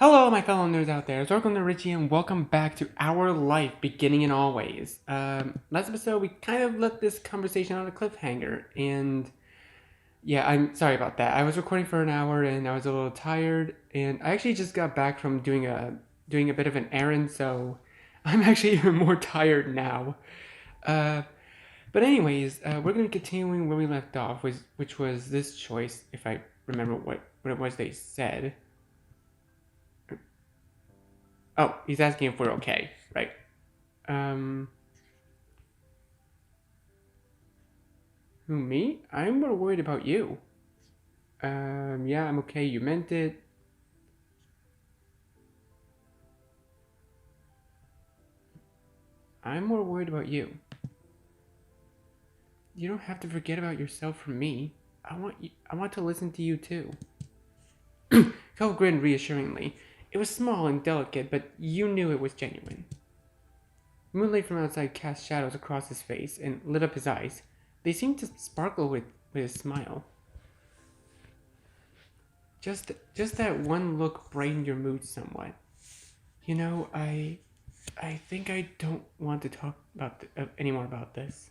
Hello, my fellow nerds out there. It's Welcome to Richie, and welcome back to Our Life, Beginning in Always. Last episode, we kind of left this conversation on a cliffhanger, and yeah, I'm sorry about that. I was recording for an hour, and I was a little tired, and I actually just got back from doing a bit of an errand, so I'm actually even more tired now. Uh, but anyways, we're gonna continuing where we left off, which was this choice, if I remember what it was they said. Oh, he's asking if we're okay, right? Um, who, me? I'm more worried about you. Yeah, I'm okay. You meant it. I'm more worried about you. You don't have to forget about yourself for me. I want to listen to you too. Cole grinned reassuringly. It was small and delicate, but you knew it was genuine. Moonlight from outside cast shadows across his face and lit up his eyes. They seemed to sparkle with a smile. Just that one look brightened your mood somewhat. You know, I think I don't want to talk anymore about this.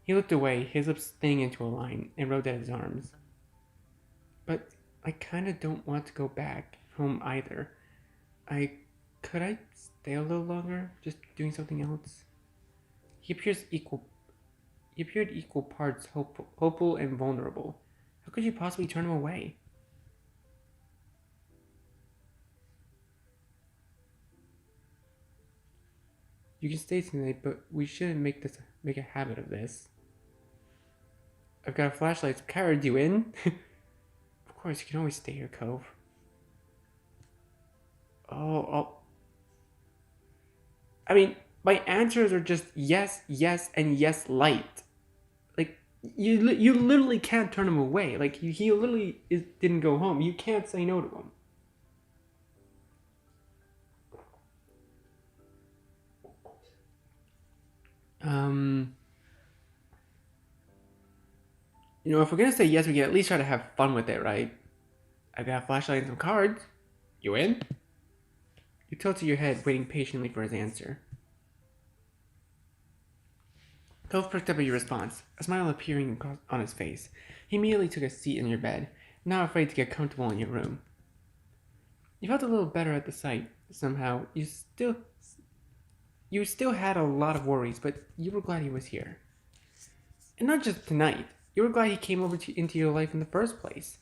He looked away, his lips thinning into a line, and rubbed at his arms. But I kinda don't want to go back home either. I could I stay a little longer, just doing something else? He appears equal he appeared equal parts hopeful and vulnerable. How could you possibly turn him away? You can stay tonight, but we shouldn't make a habit of this. I've got a flashlight. So Kyra, do you in? Of course, you can always stay here, Cove. Oh. I mean, my answers are just yes, yes, and yes, light. Like you literally can't turn him away. Like he literally didn't go home. You can't say no to him. Um, if we're gonna say yes, we can at least try to have fun with it, right? I've got a flashlight and some cards. You in? You tilted your head, waiting patiently for his answer. Cove pricked up at your response, a smile appearing on his face. He immediately took a seat in your bed, not afraid to get comfortable in your room. You felt a little better at the sight. Somehow, you still had a lot of worries, but you were glad he was here. And not just tonight. You were glad he came into your life in the first place.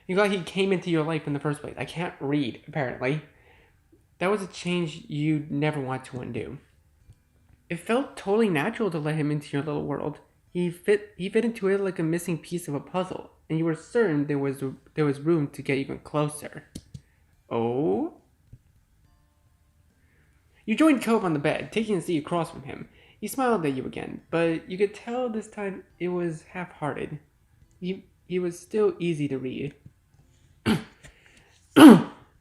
You're glad he came into your life in the first place. I can't read, apparently. That was a change you'd never want to undo. It felt totally natural to let him into your little world. He fit into it like a missing piece of a puzzle, and you were certain there was room to get even closer. Oh? You joined Cove on the bed, taking a seat across from him. He smiled at you again, but you could tell this time it was half-hearted. He was still easy to read.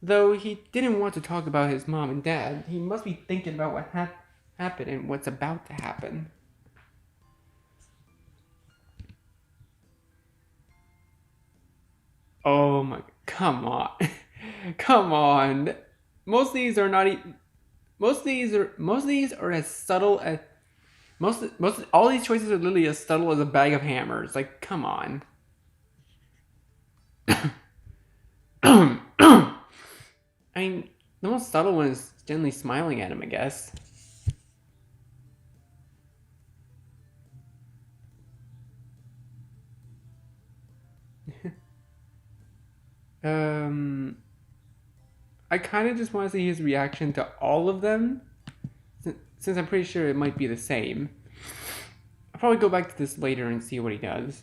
Though he didn't want to talk about his mom and dad, he must be thinking about what happened and what's about to happen. Oh my, come on. Come on. Most of these are not most of these are as subtle as most all these choices are literally as subtle as a bag of hammers. Like, come on. I mean, the most subtle one is gently smiling at him, I guess. um, I kind of just want to see his reaction to all of them, since I'm pretty sure it might be the same. I'll probably go back to this later and see what he does.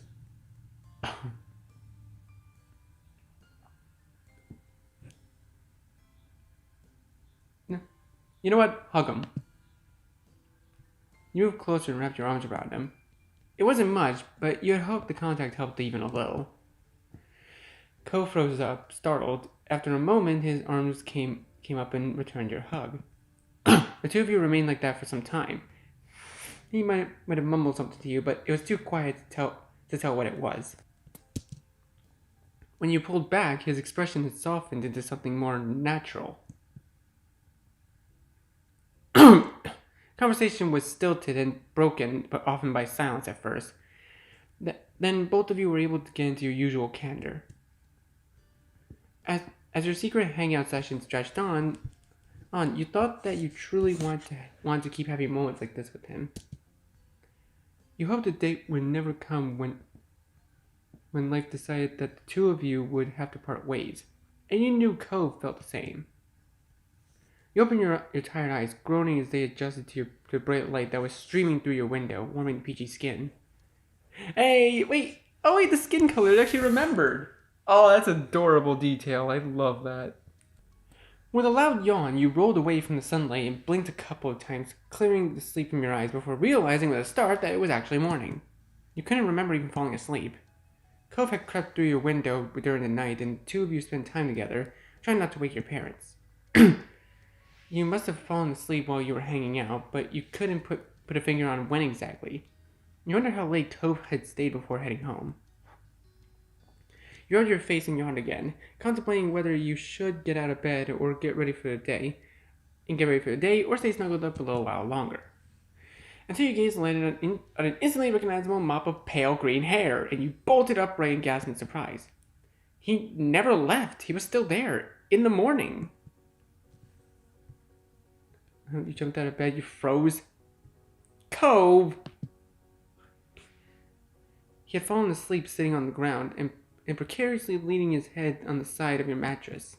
You know what? Hug him. You moved closer and wrapped your arms around him. It wasn't much, but you had hoped the contact helped even a little. Ko froze up, startled. After a moment, his arms came up and returned your hug. The two of you remained like that for some time. He might have mumbled something to you, but it was too quiet to tell what it was. When you pulled back, his expression had softened into something more natural. Conversation was stilted and broken, but often by silence at first. Then both of you were able to get into your usual candor. As your secret hangout session stretched on, you thought that you truly wanted to keep having moments like this with him. You hoped the date would never come when life decided that the two of you would have to part ways, and you knew Cove felt the same. You opened your tired eyes, groaning as they adjusted to the bright light that was streaming through your window, warming the peachy skin. Hey, wait! Oh wait, the skin color, it actually remembered! Oh, that's adorable detail, I love that. With a loud yawn, you rolled away from the sunlight and blinked a couple of times, clearing the sleep from your eyes before realizing with a start that it was actually morning. You couldn't remember even falling asleep. Cove had crept through your window during the night, and the two of you spent time together, trying not to wake your parents. You must have fallen asleep while you were hanging out, but you couldn't put a finger on when exactly. You wondered how late Cove had stayed before heading home. You rubbed your face and yawned again, contemplating whether you should get out of bed or get ready for the day, or stay snuggled up a little while longer. Until your gaze landed on an instantly recognizable mop of pale green hair, and you bolted upright and gasped in surprise. He never left. He was still there, in the morning. You jumped out of bed, you froze. Cove! He had fallen asleep sitting on the ground and precariously leaning his head on the side of your mattress.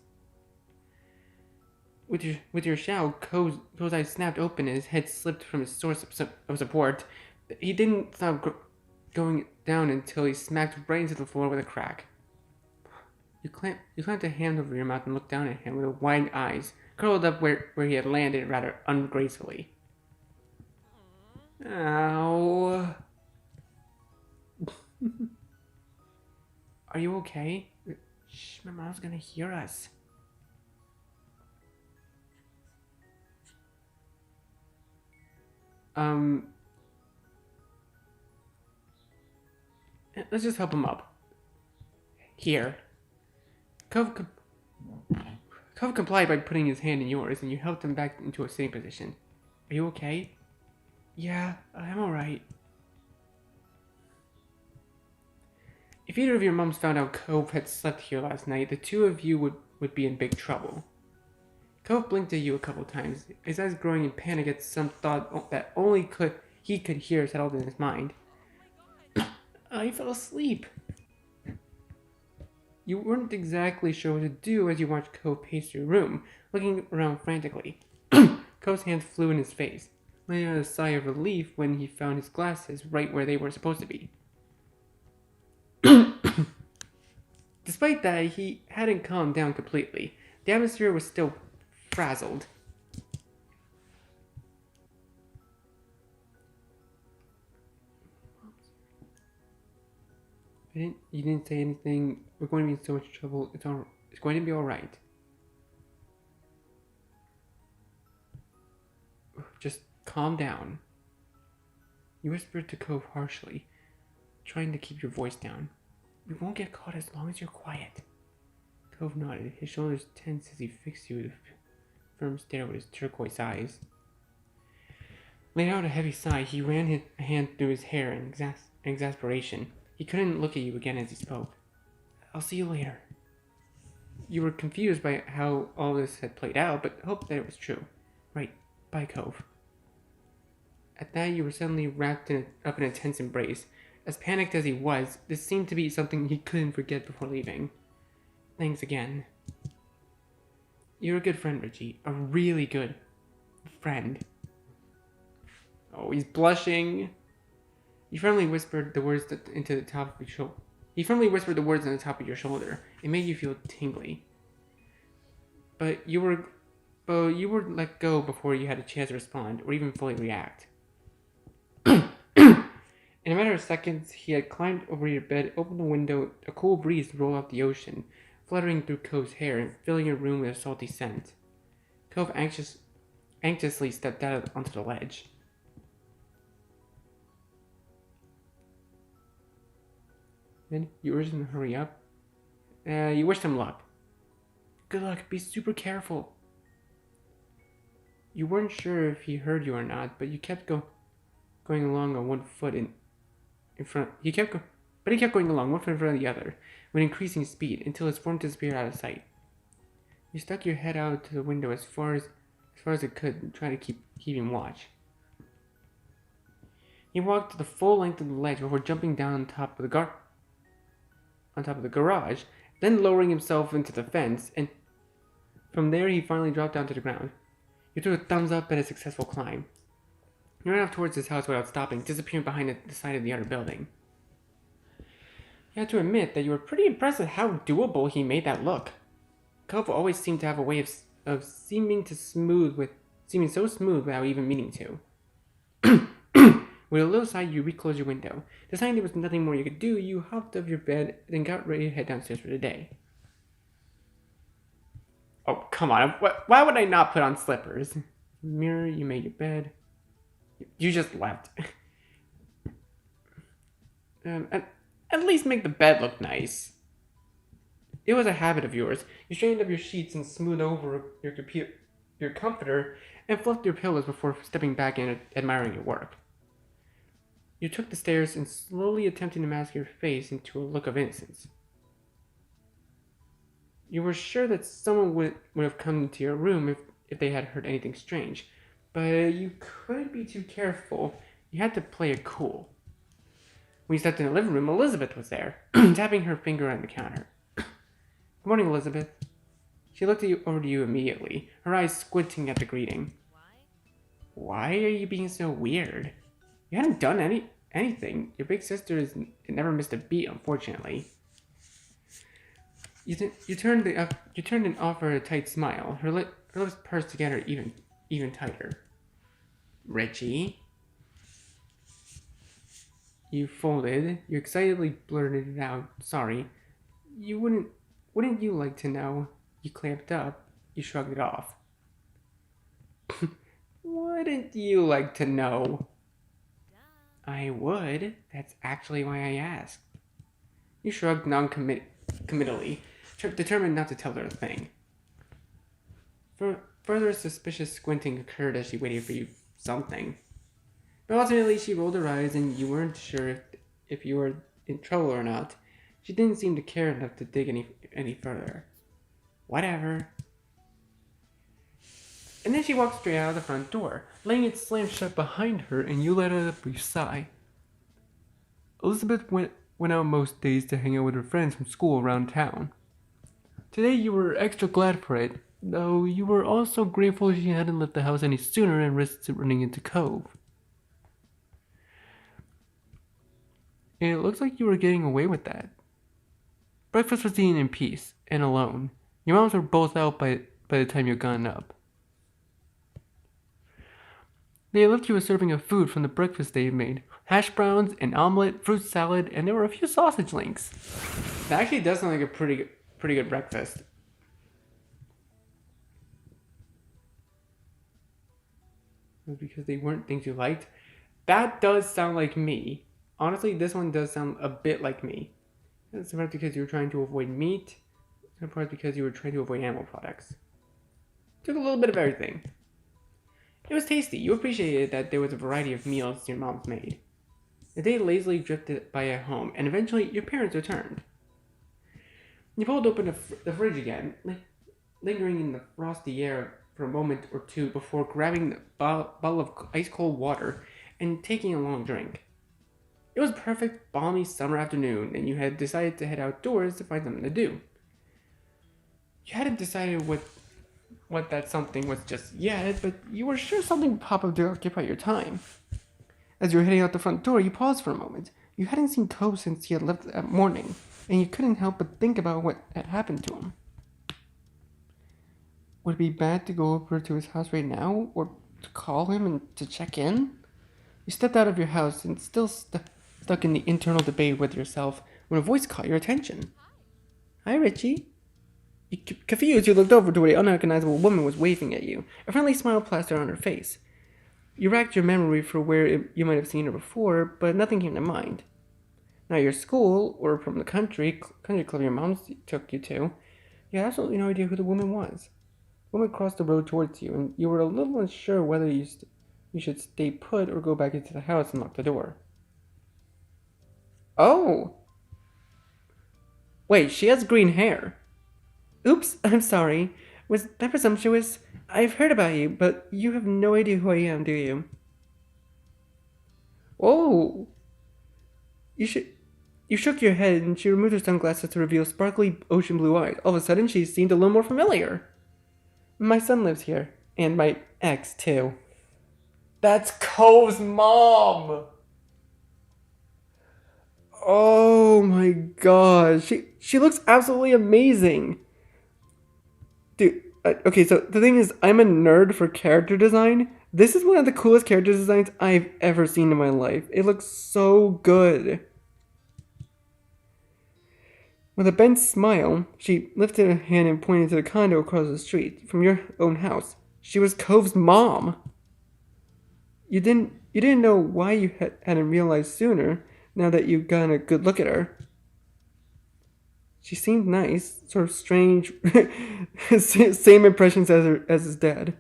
With your shout, Cove's eyes snapped open and his head slipped from his source of support. He didn't stop going down until he smacked right into the floor with a crack. You clamped a hand over your mouth and looked down at him with wide eyes, curled up where he had landed rather ungracefully. Ow. Are you okay? Shh, my mom's gonna hear us. Let's just help him up. Here. Cove complied by putting his hand in yours, and you helped him back into a sitting position. Are you okay? Yeah, I'm alright. If either of your moms found out Cove had slept here last night, the two of you would be in big trouble. Cove blinked at you a couple times, his eyes growing in panic at some thought that only he could hear settled in his mind. I fell asleep. You weren't exactly sure what to do as you watched Cove pace through your room, looking around frantically. Cove's hands flew in his face, letting out a sigh of relief when he found his glasses right where they were supposed to be. Despite that, he hadn't calmed down completely. The atmosphere was still frazzled. You didn't say anything. We're going to be in so much trouble. It's going to be alright. Just calm down. You whispered to Cove harshly, trying to keep your voice down. We won't get caught as long as you're quiet. Cove nodded, his shoulders tense as he fixed you with a firm stare with his turquoise eyes. Letting out a heavy sigh, he ran his hand through his hair in exasperation. He couldn't look at you again as he spoke. I'll see you later. You were confused by how all this had played out, but hoped that it was true. Right, bye, Cove. At that, you were suddenly wrapped up in a tense embrace. As panicked as he was, this seemed to be something he couldn't forget before leaving. Thanks again. You're a good friend, Richie. A really good friend. Oh, he's blushing. He firmly whispered the words into the top of your shoulder. He firmly whispered the words on the top of your shoulder. It made you feel tingly. But you were let go before you had a chance to respond or even fully react. In a matter of seconds, he had climbed over your bed, opened the window, a cool breeze rolled off the ocean, fluttering through Cove's hair and filling your room with a salty scent. Cove anxiously stepped out onto the ledge. Then you urged him to hurry up. You wished him luck. Good luck, be super careful. You weren't sure if he heard you or not, but you kept going along on one foot in front. But he kept going along, one foot in front of the other, with increasing speed, until his form disappeared out of sight. You stuck your head out to the window as far as it could, and tried to keep him watch. He walked the full length of the ledge before jumping down on top of the garage, then lowering himself into the fence, and from there he finally dropped down to the ground. You threw a thumbs up at a successful climb. You ran off towards his house without stopping, disappearing behind the side of the other building. You had to admit that you were pretty impressed at how doable he made that look. Cove always seemed to have a way of seeming so smooth without even meaning to. With a little sigh, you reclosed your window. Deciding there was nothing more you could do, you hopped off your bed, then got ready to head downstairs for the day. Oh, come on. Why would I not put on slippers? Mirror, you made your bed. You just left. At least make the bed look nice. It was a habit of yours. You straightened up your sheets and smoothed over your comforter and fluffed your pillows before stepping back and admiring your work. You took the stairs and slowly attempting to mask your face into a look of innocence. You were sure that someone would have come into your room if they had heard anything strange, but you couldn't be too careful. You had to play it cool. When you stepped in the living room, Elizabeth was there, tapping her finger on the counter. Good morning, Elizabeth. She looked over to you immediately, her eyes squinting at the greeting. Why are you being so weird? You hadn't done anything. Your big sister has never missed a beat, unfortunately. You turned and offered a tight smile. Her lips pursed together even tighter. Richie? You folded. You excitedly blurted it out. Sorry. Wouldn't you like to know? You clamped up. You shrugged it off. Wouldn't you like to know? I would. That's actually why I asked. You shrugged non-committally, determined not to tell her a thing. Further suspicious squinting occurred as she waited for you something. But ultimately, she rolled her eyes and you weren't sure if you were in trouble or not. She didn't seem to care enough to dig any further. Whatever. And then she walked straight out of the front door, letting it slam shut behind her, and you let out a brief sigh. Elizabeth went out most days to hang out with her friends from school around town. Today you were extra glad for it, though you were also grateful she hadn't left the house any sooner and risked running into Cove. It looks like you were getting away with that. Breakfast was eaten in peace, and alone. Your moms were both out by the time you had gotten up. They left you a serving of food from the breakfast they had made. Hash browns, an omelet, fruit salad, and there were a few sausage links. That actually does sound like a pretty good breakfast. Because they weren't things you liked. That does sound like me. Honestly, this one does sound a bit like me. It's perhaps because you were trying to avoid meat. It's perhaps because you were trying to avoid animal products. Took a little bit of everything. It was tasty. You appreciated that there was a variety of meals your mom made. The day lazily drifted by at home, and eventually your parents returned. You pulled open the fridge again, lingering in the frosty air for a moment or two before grabbing the bottle of ice-cold water and taking a long drink. It was a perfect, balmy summer afternoon, and you had decided to head outdoors to find something to do. You hadn't decided what that something was just yet, but you were sure something would pop up to occupy your time. As you were heading out the front door, you paused for a moment. You hadn't seen Cove since he had left that morning, and you couldn't help but think about what had happened to him. Would it be bad to go over to his house right now, or to call him and to check in? You stepped out of your house and still stuck in the internal debate with yourself when a voice caught your attention. Hi, Richie. Confused, you looked over to where the unrecognizable woman was waving at you, a friendly smile plastered on her face. You racked your memory for where you might have seen her before, but nothing came to mind. Now your school, or from the country club your mom took you to, you had absolutely no idea who the woman was. The woman crossed the road towards you, and you were a little unsure whether you should stay put or go back into the house and lock the door. Oh! Wait, she has green hair. Oops, I'm sorry. Was that presumptuous? I've heard about you, but you have no idea who I am, do you? Oh! You should. You shook your head and she removed her sunglasses to reveal sparkly ocean blue eyes. All of a sudden, she seemed a little more familiar. My son lives here, and my ex, too. That's Cove's mom! Oh my god, she looks absolutely amazing. Dude, okay, so the thing is, I'm a nerd for character design. This is one of the coolest character designs I've ever seen in my life. It looks so good. With a bent smile, she lifted a hand and pointed to the condo across the street from your own house. She was Cove's mom. You didn't know why you hadn't realized sooner, now that you've gotten a good look at her. She seemed nice, sort of strange, same impressions as his dad.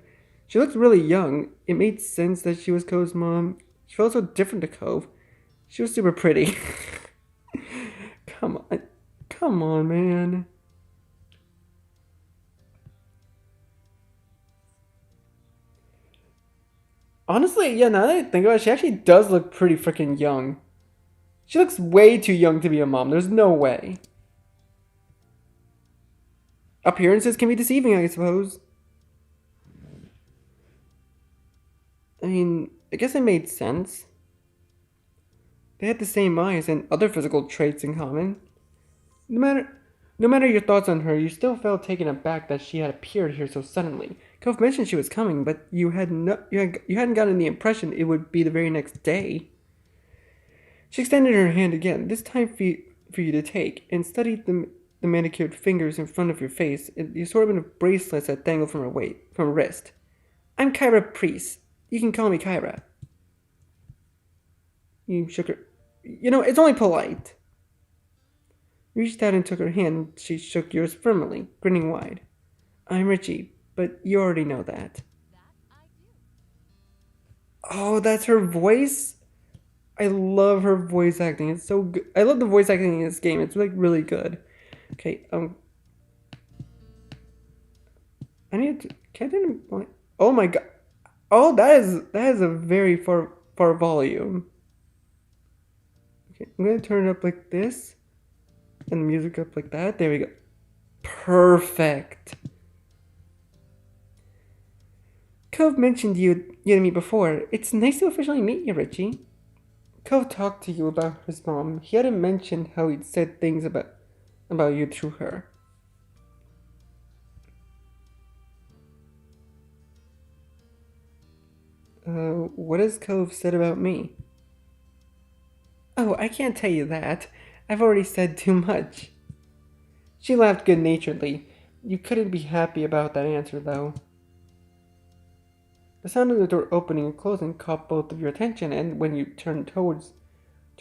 She looked really young. It made sense that she was Cove's mom. She felt so different to Cove. She was super pretty. Come on. Come on, man. Honestly, yeah, now that I think about it, she actually does look pretty freaking young. She looks way too young to be a mom. There's no way. Appearances can be deceiving, I suppose. I mean, I guess it made sense. They had the same eyes and other physical traits in common. No matter, no matter your thoughts on her, you still felt taken aback that she had appeared here so suddenly. Cove mentioned she was coming, but you hadn't gotten the impression it would be the very next day. She extended her hand again, this time for you to take, and studied the manicured fingers in front of your face, and the assortment of bracelets that dangled from her wrist. I'm Kyra Priest. You can call me Kyra. You shook her. You know, it's only polite. You reached out and took her hand. She shook yours firmly, grinning wide. I'm Richie, but you already know that. Oh, that's her voice? I love her voice acting. It's so good. I love the voice acting in this game. It's like really good. Okay, I need to. Can't I? Oh my god. Oh, that is a very far volume. Okay, I'm gonna turn it up like this, and the music up like that. There we go. Perfect. Cove mentioned you to me before. It's nice to officially meet you, Richie. Cove talked to you about his mom. He hadn't mentioned how he'd said things about you through her. What has Cove said about me? Oh, I can't tell you that. I've already said too much. She laughed good-naturedly. You couldn't be happy about that answer, though. The sound of the door opening and closing caught both of your attention, and when you turned towards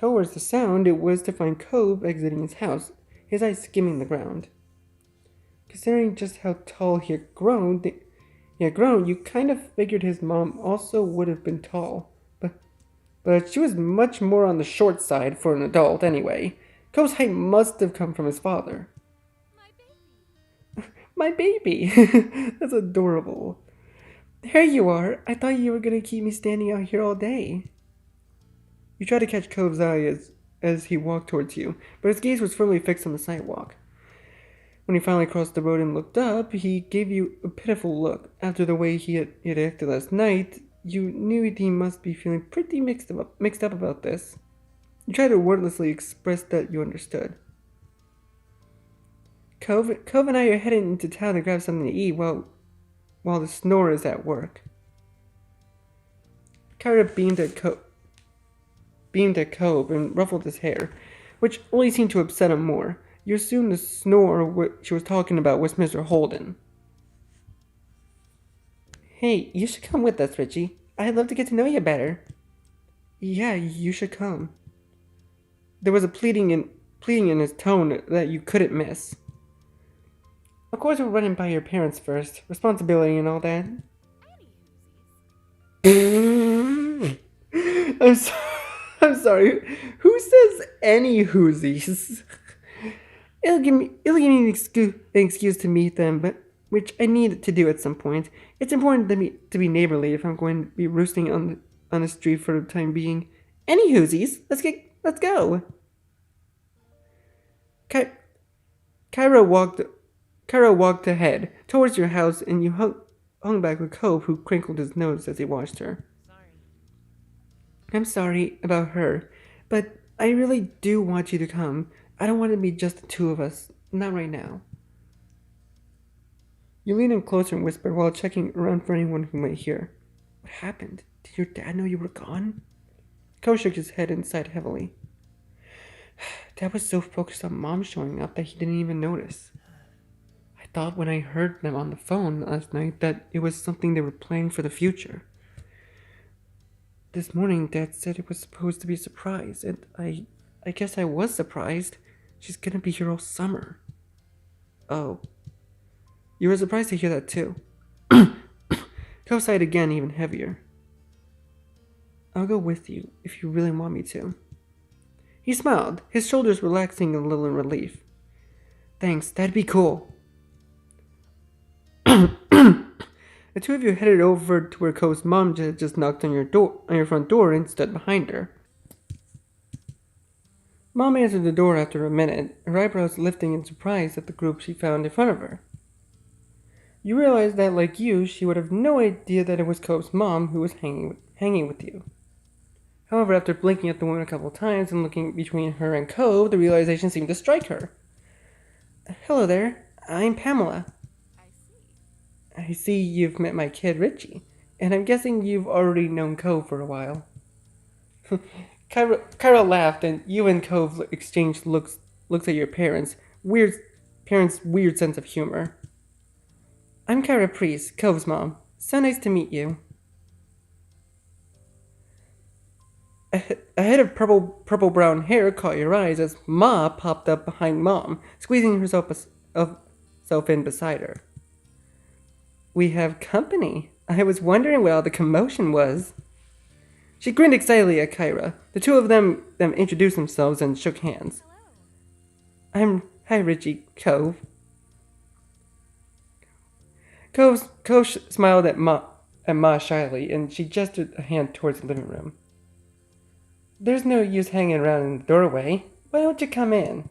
the sound, it was to find Cove exiting his house, his eyes skimming the ground. Considering just how tall he had grown, you kind of figured his mom also would have been tall, but she was much more on the short side for an adult anyway. Cove's height must have come from his father. My baby! That's adorable. Here you are. I thought you were going to keep me standing out here all day. You tried to catch Cove's eye as he walked towards you, but his gaze was firmly fixed on the sidewalk. When he finally crossed the road and looked up, he gave you a pitiful look. After the way he had acted last night, you knew he must be feeling pretty mixed up about this. You tried to wordlessly express that you understood. Cove and I are heading into town to grab something to eat while the snore is at work. Kyra beamed at Cove and ruffled his hair, which only seemed to upset him more. You assumed the snore she was talking about was Mr. Holden. Hey, you should come with us, Richie. I'd love to get to know you better. Yeah, you should come. There was a pleading in his tone that you couldn't miss. Of course, we're running by your parents first. Responsibility and all that. I'm sorry. I'm sorry. Who says any whoosies? It'll give me an excuse to meet them, but which I need to do at some point. It's important to be neighborly if I'm going to be roosting on the street for the time being. Any whoosies? Let's go. Ky- Kyra walked ahead towards your house, and you hung back with Cove, who crinkled his nose as he watched her. I'm sorry about her, but I really do want you to come. I don't want it to be just the two of us. Not right now. You lean in closer and whisper while checking around for anyone who might hear. What happened? Did your dad know you were gone? Cove shook his head and sighed heavily. Dad was so focused on Mom showing up that he didn't even notice. I thought when I heard them on the phone last night that it was something they were planning for the future. This morning, Dad said it was supposed to be a surprise, and I guess I was surprised. She's gonna be here all summer. Oh. You were surprised to hear that, too. Cove sighed again, even heavier. I'll go with you, if you really want me to. He smiled, his shoulders relaxing a little in relief. Thanks, that'd be cool. The two of you headed over to where Cove's mom had just knocked on your front door and stood behind her. Mom answered the door after a minute, her eyebrows lifting in surprise at the group she found in front of her. You realized that, like you, she would have no idea that it was Cove's mom who was hanging with you. However, after blinking at the woman a couple times and looking between her and Cove, the realization seemed to strike her. Hello there, I'm Pamela. I see you've met my kid, Richie, and I'm guessing you've already known Cove for a while. Kyra laughed, and you and Cove exchanged looks at your parents' weird sense of humor. I'm Kyra Priest, Cove's mom. So nice to meet you. A head of purple-brown hair caught your eyes as Ma popped up behind Mom, squeezing herself in beside her. We have company. I was wondering what all the commotion was. She grinned excitedly at Kyra. The two of them introduced themselves and shook hands. Hi Richie, Cove. Cove smiled at Ma shyly, and she gestured a hand towards the living room. There's no use hanging around in the doorway. Why don't you come in?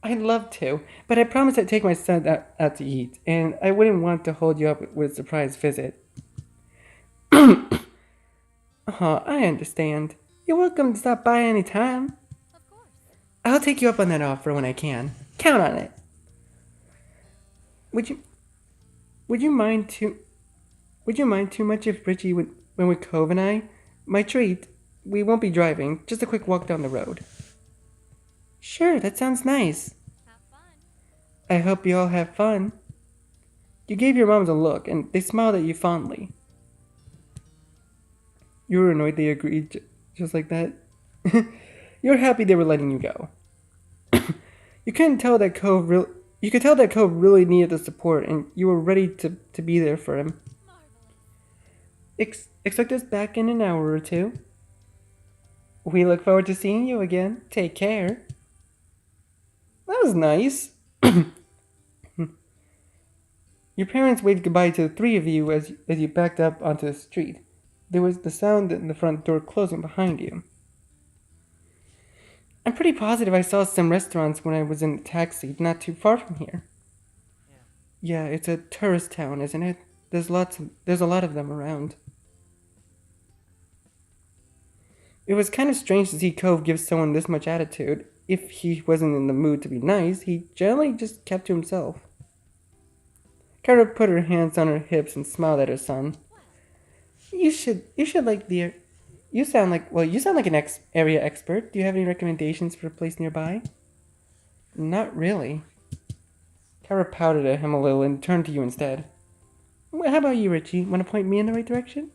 I'd love to, but I promised I'd take my son out to eat, and I wouldn't want to hold you up with a surprise visit. I understand. You're welcome to stop by any time. Of course. I'll take you up on that offer when I can. Count on it. Would you mind too much if Richie went with Cove and I? My treat. We won't be driving, just a quick walk down the road. Sure, that sounds nice. Have fun. I hope you all have fun. You gave your moms a look, and they smiled at you fondly. You were annoyed they agreed just like that. You were happy they were letting you go. You could tell that Cove really needed the support, and you were ready to be there for him. Expect us back in an hour or two. We look forward to seeing you again. Take care. That was nice. Your parents waved goodbye to the three of you as you backed up onto the street. There was the sound in the front door closing behind you. I'm pretty positive I saw some restaurants when I was in the taxi, not too far from here. Yeah, it's a tourist town, isn't it? There's a lot of them around. It was kind of strange to see Cove give someone this much attitude. If he wasn't in the mood to be nice, he generally just kept to himself. Kyra put her hands on her hips and smiled at her son. You sound like an area expert. Do you have any recommendations for a place nearby? Not really. Kyra pouted at him a little and turned to you instead. Well, how about you, Richie? Want to point me in the right direction?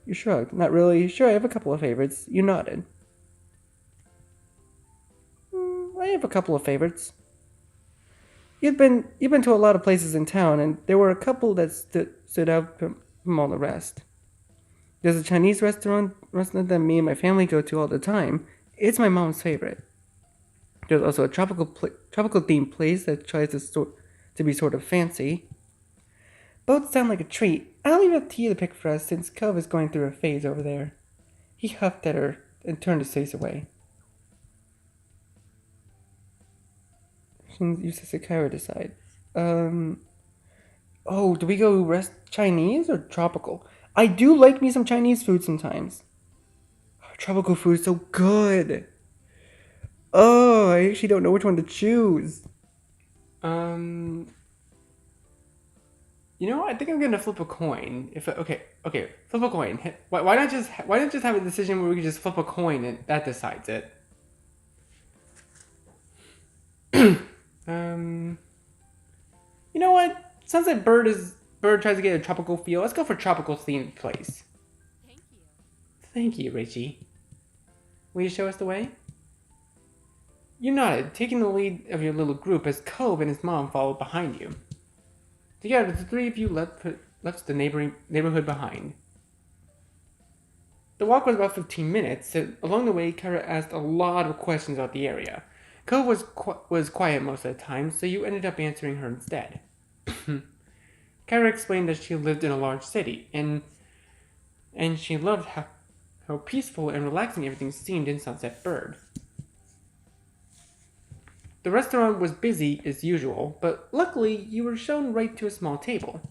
You shrugged. Not really. Sure, I have a couple of favorites. You nodded. I have a couple of favorites. You've been to a lot of places in town, and there were a couple that stood out from all the rest. There's a Chinese restaurant that me and my family go to all the time. It's my mom's favorite. There's also a tropical themed place that tries to be sort of fancy. Both sound like a treat. I'll leave it up to you to pick for us since Cove is going through a phase over there. He huffed at her and turned his face away. She uses Sakura decide. Oh, do we go rest Chinese or tropical? I do like me some Chinese food sometimes. Tropical food is so good. Oh, I actually don't know which one to choose. You know, I think I'm gonna flip a coin. Okay, flip a coin. Why not just have a decision where we can just flip a coin and that decides it? Um, you know what? Sounds like Bird tries to get a tropical feel. Let's go for tropical themed place. Thank you, Richie. Will you show us the way? You nodded, taking the lead of your little group as Cove and his mom followed behind you. Together, the three of you left the neighborhood behind. The walk was about 15 minutes, and along the way, Kara asked a lot of questions about the area. Cove was quiet most of the time, so you ended up answering her instead. Kara explained that she lived in a large city, and she loved how peaceful and relaxing everything seemed in Sunset Bird. The restaurant was busy as usual, but luckily you were shown right to a small table.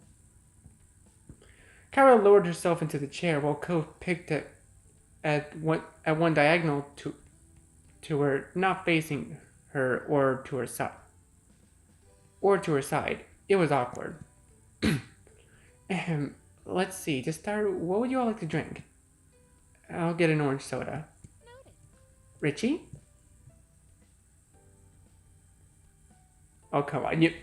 Kara lowered herself into the chair while Cove picked at one diagonal to her, not facing her or to her side. It was awkward. Let's see. To start, what would you all like to drink? I'll get an orange soda. Richie? Oh, come on.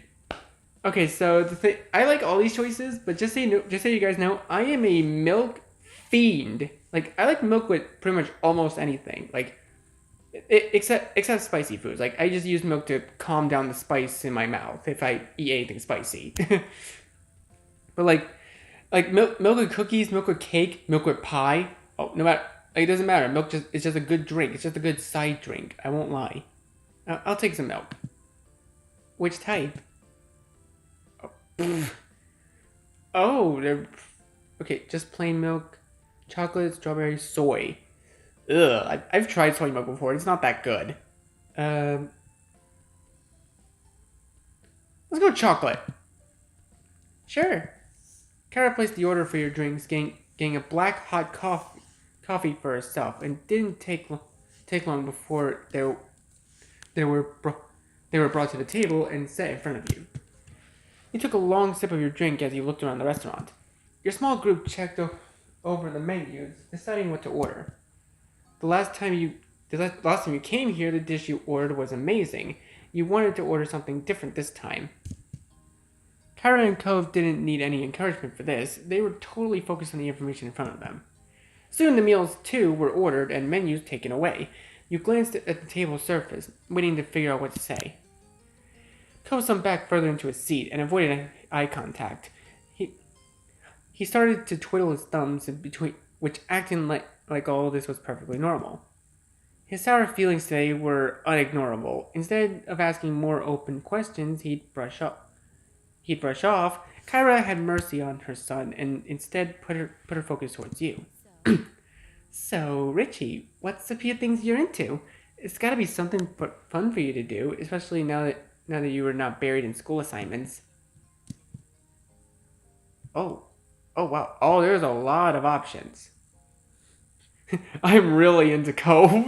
Okay, so the thing, I like all these choices, but just so you guys know, I am a milk fiend. Like, I like milk with pretty much almost anything. Like, except spicy foods. Like, I just use milk to calm down the spice in my mouth if I eat anything spicy. But like milk with cookies, milk with cake, milk with pie. Oh, no matter. Like, it doesn't matter. It's just a good drink. It's just a good side drink. I won't lie. I'll take some milk. Which type? Oh, they're okay. Just plain milk, chocolate, strawberry, soy. Ugh, I've tried soy milk before. It's not that good. Let's go chocolate. Sure. Kara placed the order for your drinks, getting a black hot coffee for herself, and didn't take long before they were brought to the table and set in front of you. You took a long sip of your drink as you looked around the restaurant. Your small group checked over the menus, deciding what to order. The last time you came here, the dish you ordered was amazing. You wanted to order something different this time. Kara and Cove didn't need any encouragement for this. They were totally focused on the information in front of them. Soon the meals, too, were ordered and menus taken away. You glanced at the table surface, waiting to figure out what to say. Cove sunk back further into his seat and avoided eye contact. He started to twiddle his thumbs in between, which acting like all this was perfectly normal. His sour feelings today were unignorable. Instead of asking more open questions, he'd brush off. Kyra had mercy on her son and instead put her focus towards you. So, Richie, what's a few things you're into? It's got to be something fun for you to do, especially now that you are not buried in school assignments. Oh wow. Oh, there's a lot of options. I'm really into Cove.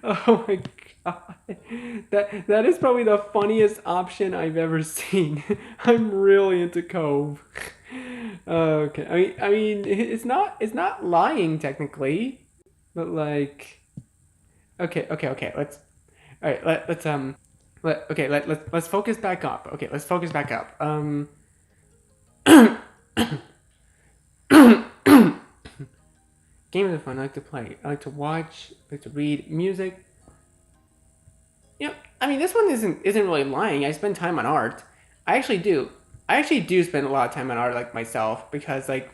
Oh my god. That is probably the funniest option I've ever seen. I'm really into Cove. Okay. I mean it's not lying technically, but like okay. Let's all right, let's focus back up. Okay, let's focus back up. Games are fun. I like to play. I like to watch. I like to read music. I mean, this one isn't really lying. I spend time on art. I actually do. I actually do spend a lot of time on art, like myself, because I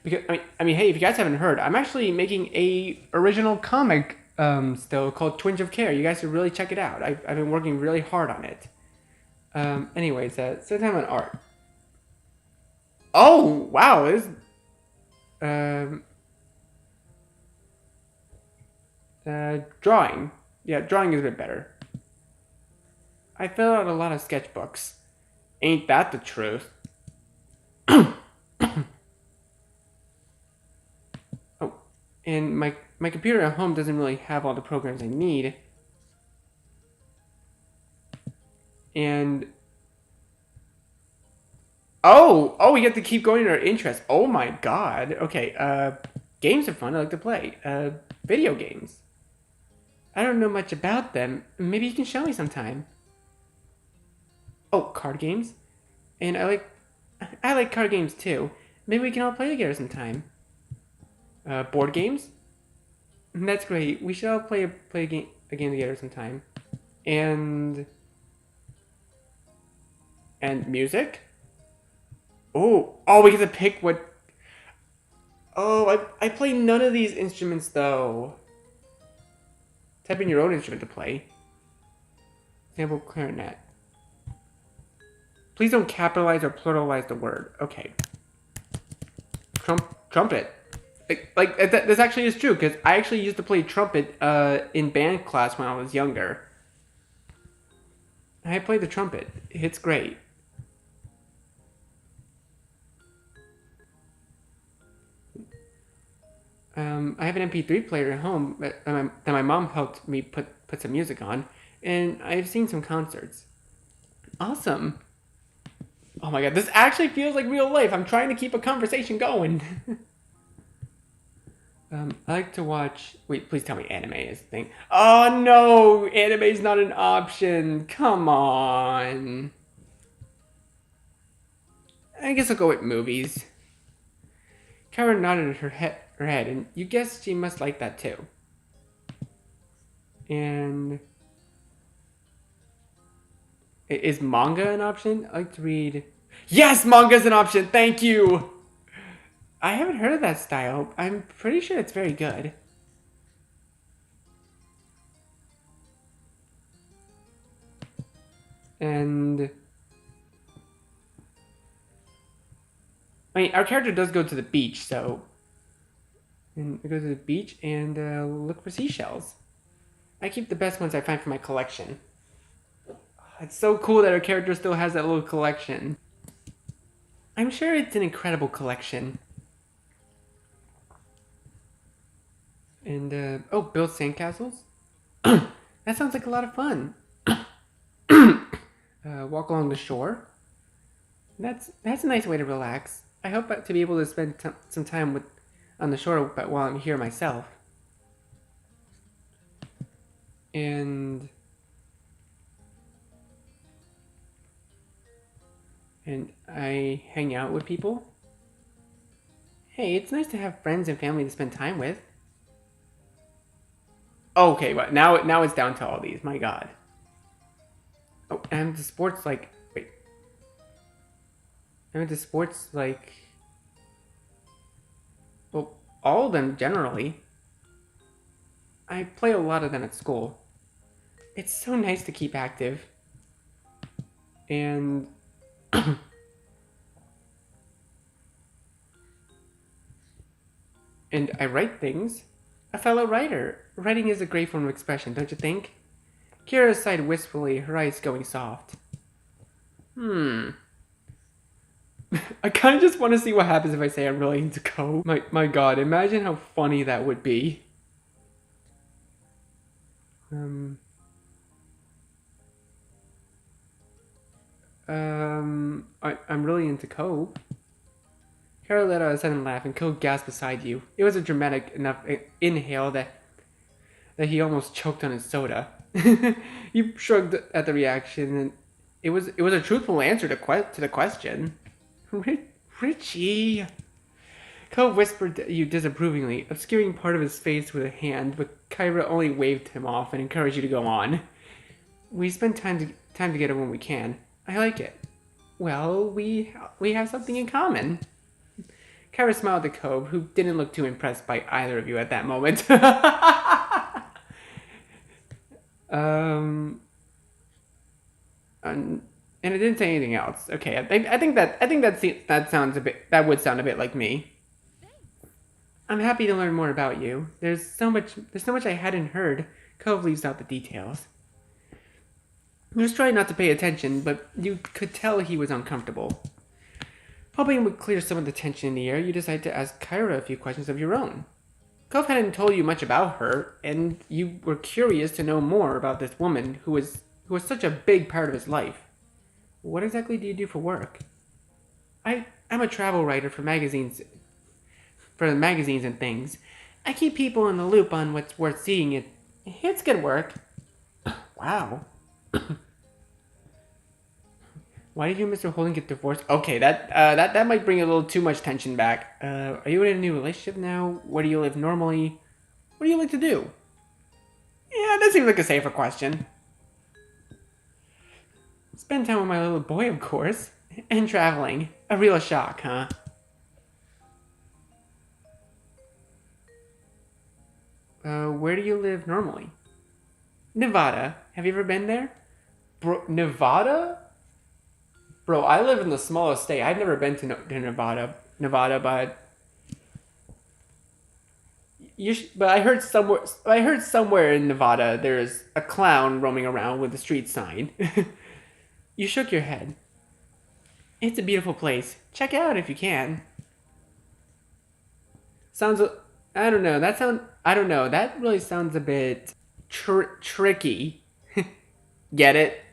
mean, hey, if you guys haven't heard, I'm actually making a original comic still called Twinge of Care. You guys should really check it out. I've been working really hard on it. Anyways, spend time on art. Oh wow, this um drawing. Yeah, drawing is a bit better. I fill out a lot of sketchbooks. Ain't that the truth? Oh, and my computer at home doesn't really have all the programs I need. And we get to keep going in our interests. Oh my god. Okay, games are fun. I like to play. Video games. I don't know much about them. Maybe you can show me sometime. Oh, card games. And I like card games too. Maybe we can all play together sometime. Board games. That's great. We should all play a game together sometime. And music. Oh, we get to pick what. Oh, I play none of these instruments though. Type in your own instrument to play. Example, clarinet. Please don't capitalize or pluralize the word. Okay. Trumpet. This actually is true, because I actually used to play trumpet in band class when I was younger. I play the trumpet. It's great. I have an MP3 player at home that my mom helped me put some music on, and I've seen some concerts. Awesome. Oh my god, this actually feels like real life. I'm trying to keep a conversation going. I like to watch. Wait, please tell me anime is the thing. Oh no, anime is not an option. Come on. I guess I'll go with movies. Kara nodded her head, and you guessed she must like that too. And is manga an option? I like to read. Yes, manga's an option. Thank you. I haven't heard of that style. I'm pretty sure it's very good. And I mean, our character does go to the beach, so and we go to the beach and look for seashells. I keep the best ones I find for my collection. It's so cool that our character still has that little collection. I'm sure it's an incredible collection. And build sandcastles. That sounds like a lot of fun. Walk along the shore. That's a nice way to relax. I hope to be able to spend some time on the shore, but while I'm here myself. And I hang out with people. Hey, it's nice to have friends and family to spend time with. Okay, well, now it's down to all these. My god. Oh, and the sports like wait. I went to sports like. Well, all of them generally. I play a lot of them at school. It's so nice to keep active. And and I write things. A fellow writer. Writing is a great form of expression, don't you think? Kira sighed wistfully, her eyes going soft. I kind of just want to see what happens if I say I'm really into Cove. My god, imagine how funny that would be. I'm really into Cove. Carol let out a sudden laugh and Cove gasped beside you. It was a dramatic enough inhale that he almost choked on his soda. You shrugged at the reaction, and it was a truthful answer to the question. Richie, Cove whispered at you disapprovingly, obscuring part of his face with a hand, but Kyra only waved him off and encouraged you to go on. We spend time together when we can. I like it. Well, we have something in common. Kyra smiled at Cove, who didn't look too impressed by either of you at that moment. And it didn't say anything else. Okay, I think that sounds a bit, that would sound a bit like me. I'm happy to learn more about you. There's so much I hadn't heard. Cove leaves out the details. He was trying not to pay attention, but you could tell he was uncomfortable. Hoping it would clear some of the tension in the air, you decided to ask Kyra a few questions of your own. Cove hadn't told you much about her, and you were curious to know more about this woman who was such a big part of his life. What exactly do you do for work? I'm a travel writer for the magazines and things. I keep people in the loop on what's worth seeing. It's good work. Wow. Why did you and Mr. Holden get divorced? Okay, that might bring a little too much tension back. Are you in a new relationship now? Where do you live normally? What do you like to do? Yeah, that seems like a safer question. Spend time with my little boy, of course. And traveling. A real shock, huh? Where do you live normally? Nevada. Have you ever been there? Bro, Nevada? Bro, I live in the smallest state. I've never been to Nevada, but but I heard somewhere in Nevada there's a clown roaming around with a street sign. You shook your head. It's a beautiful place. Check it out if you can. Sounds I don't know. I don't know. That really sounds a bit tricky. Get it?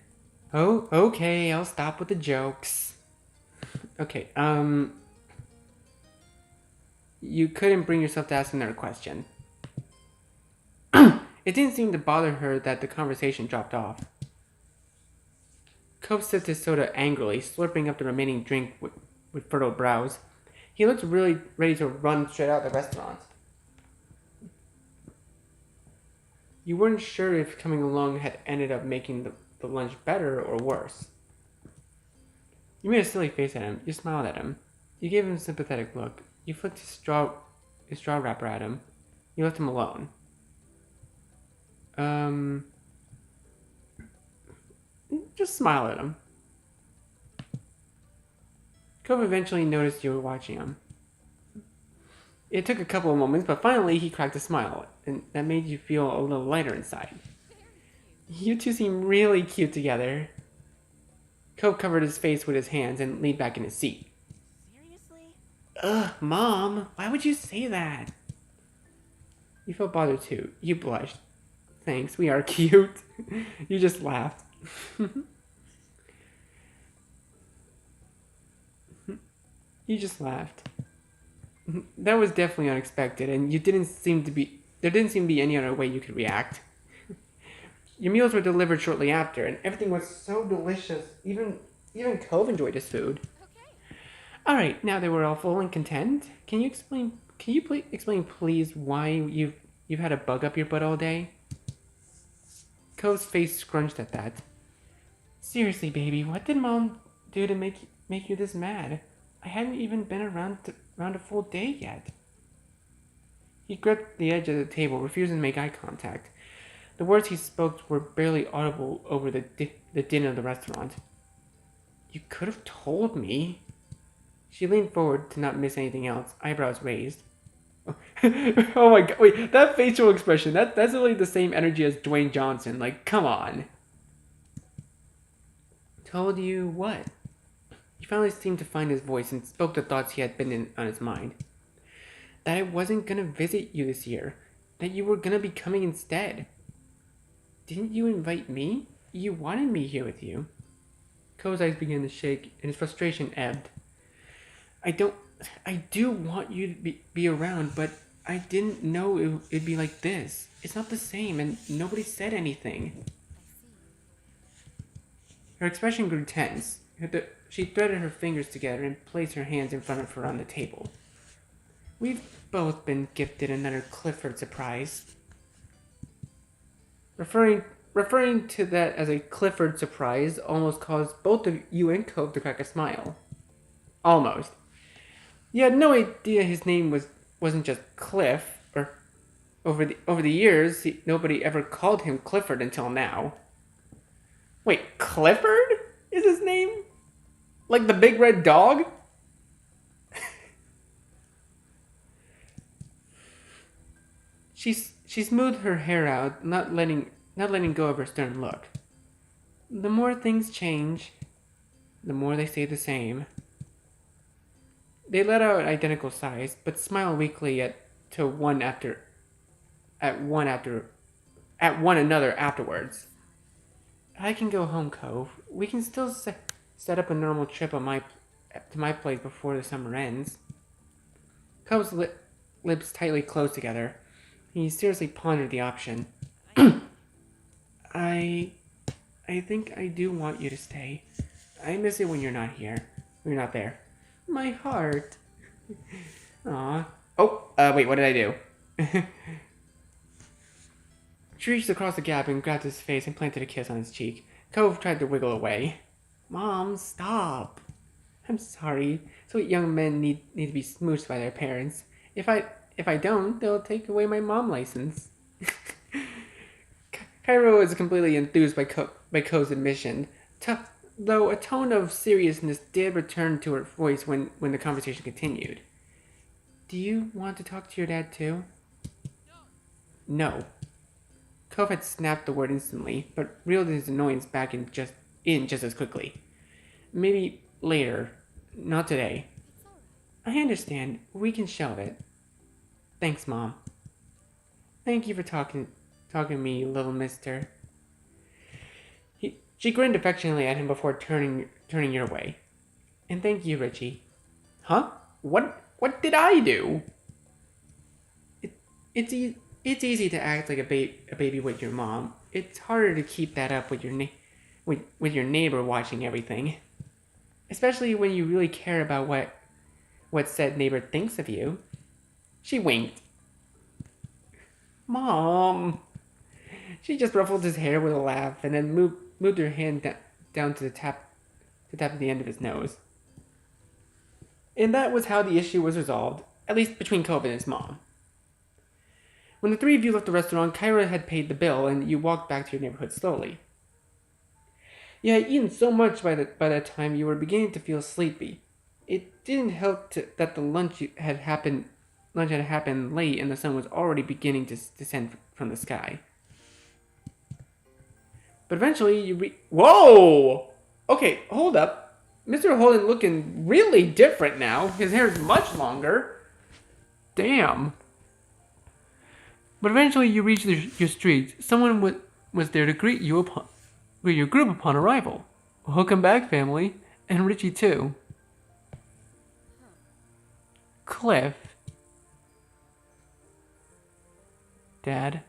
Oh, okay. I'll stop with the jokes. Okay. You couldn't bring yourself to ask another question. It didn't seem to bother her that the conversation dropped off. Cove sipped his soda angrily, slurping up the remaining drink with furrowed brows. He looked really ready to run straight out of the restaurant. You weren't sure if coming along had ended up making the lunch better or worse. You made a silly face at him. You smiled at him. You gave him a sympathetic look. You flicked his straw wrapper at him. You left him alone. Just smile at him. Cove eventually noticed you were watching him. It took a couple of moments, but finally he cracked a smile, and that made you feel a little lighter inside. You two seem really cute together. Cove covered his face with his hands and leaned back in his seat. Seriously? Ugh, Mom, why would you say that? You felt bothered too. You blushed. Thanks, we are cute. You just laughed. You just laughed. That was definitely unexpected, and there didn't seem to be any other way you could react. Your meals were delivered shortly after, and everything was so delicious. Even Cove enjoyed his food. Okay. All right, now that we're all full and content, can you please explain, please, why you've had a bug up your butt all day? Cove's face scrunched at that. Seriously, baby, what did Mom do to make you this mad? I hadn't even been around a full day yet. He gripped the edge of the table, refusing to make eye contact. The words he spoke were barely audible over the din of the restaurant. You could have told me. She leaned forward to not miss anything else, eyebrows raised. Oh my god, wait, that facial expression, that's really the same energy as Dwayne Johnson. Like, come on. Told you what? He finally seemed to find his voice and spoke the thoughts he had been on his mind. That I wasn't gonna visit you this year. That you were gonna be coming instead. Didn't you invite me? You wanted me here with you. Cove's eyes began to shake, and his frustration ebbed. I do want you to be around, but I didn't know it'd be like this. It's not the same, and nobody said anything. Her expression grew tense. She threaded her fingers together and placed her hands in front of her on the table. We've both been gifted another Clifford surprise. Referring to that as a Clifford surprise almost caused both of you and Cove to crack a smile. Almost. You had no idea his name wasn't just Cliff, or over the years, nobody ever called him Clifford until now. Wait, Clifford is his name? Like the big red dog? She smoothed her hair out, not letting go of her stern look. The more things change, the more they stay the same. They let out identical sighs, but smiled weakly at one another afterwards. I can go home, Cove. We can still set up a normal trip to my place before the summer ends. Cove's lips tightly closed together. He seriously pondered the option. I think I do want you to stay. I miss it when you're not here. When you're not there. My heart. Aw. Oh, wait, what did I do? She reached across the gap and grabbed his face and planted a kiss on his cheek. Cove tried to wiggle away. Mom, stop. I'm sorry. Sweet young men need to be smooched by their parents. If I don't, they'll take away my mom license. Cairo was completely enthused by Cove's admission, though a tone of seriousness did return to her voice when the conversation continued. Do you want to talk to your dad too? No. Cove had snapped the word instantly, but reeled his annoyance back in just as quickly. Maybe later. Not today. I understand. We can shelve it. Thanks, Mom. Thank you for talking to me, little mister. She grinned affectionately at him before turning your way. And thank you, Richie. Huh? What did I do? It's easy to act like a baby with your mom. It's harder to keep that up with your neighbor watching everything. Especially when you really care about what said neighbor thinks of you. She winked. Mom. She just ruffled his hair with a laugh and then moved her hand down to tap the end of his nose. And that was how the issue was resolved, at least between Cove and his mom. When the three of you left the restaurant, Kyra had paid the bill, and you walked back to your neighborhood slowly. You had eaten so much by that time you were beginning to feel sleepy. It didn't help that the lunch had happened late, and the sun was already beginning to descend from the sky. But eventually you Whoa! Okay, hold up. Mr. Holden looking really different now. His hair is much longer. Damn. But eventually you reached your street. Someone was there to greet your group upon arrival. Welcome back, family. And Richie, too. Cliff. Dad.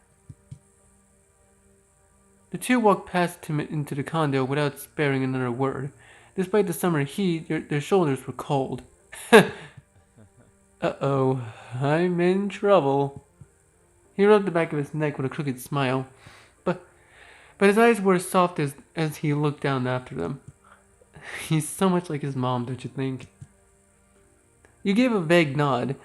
The two walked past him into the condo without sparing another word. Despite the summer heat, their shoulders were cold. Uh-oh, I'm in trouble. He rubbed the back of his neck with a crooked smile, but his eyes were as soft as he looked down after them. He's so much like his mom, don't you think? You gave a vague nod,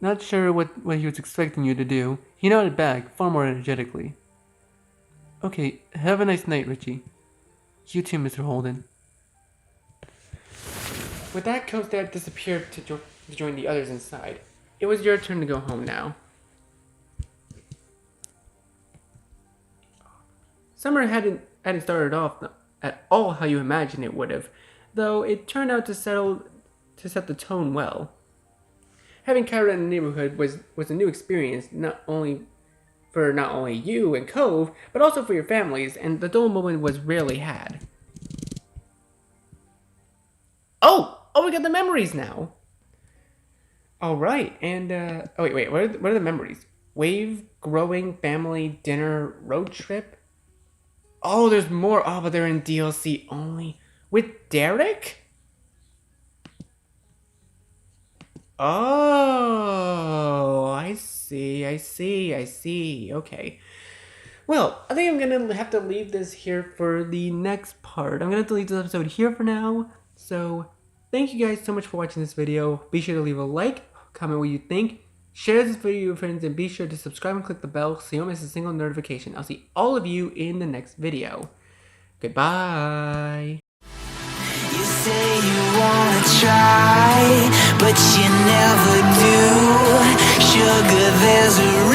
not sure what he was expecting you to do. He nodded back, far more energetically. Okay, have a nice night, Richie. You too, Mr. Holden. With that, Cove's dad disappeared to join the others inside. It was your turn to go home now. Summer hadn't started off at all how you imagined it would have, though it turned out to set the tone well. Having Kyra in the neighborhood was a new experience, not only you and Cove, but also for your families, and the dull moment was rarely had. Oh, we got the memories now. All right, and wait, what are the memories? Wave, growing, family, dinner, road trip. Oh, there's more. Oh, but they're in DLC only with Derek. Oh. I see. Okay. Well, I think I'm gonna have to leave this here for the next part. I'm gonna have to leave this episode here for now. So, thank you guys so much for watching this video. Be sure to leave a like, comment what you think, share this video with your friends, and be sure to subscribe and click the bell so you don't miss a single notification. I'll see all of you in the next video. Goodbye. You say you wanna try, but you never do. Sugar, there's a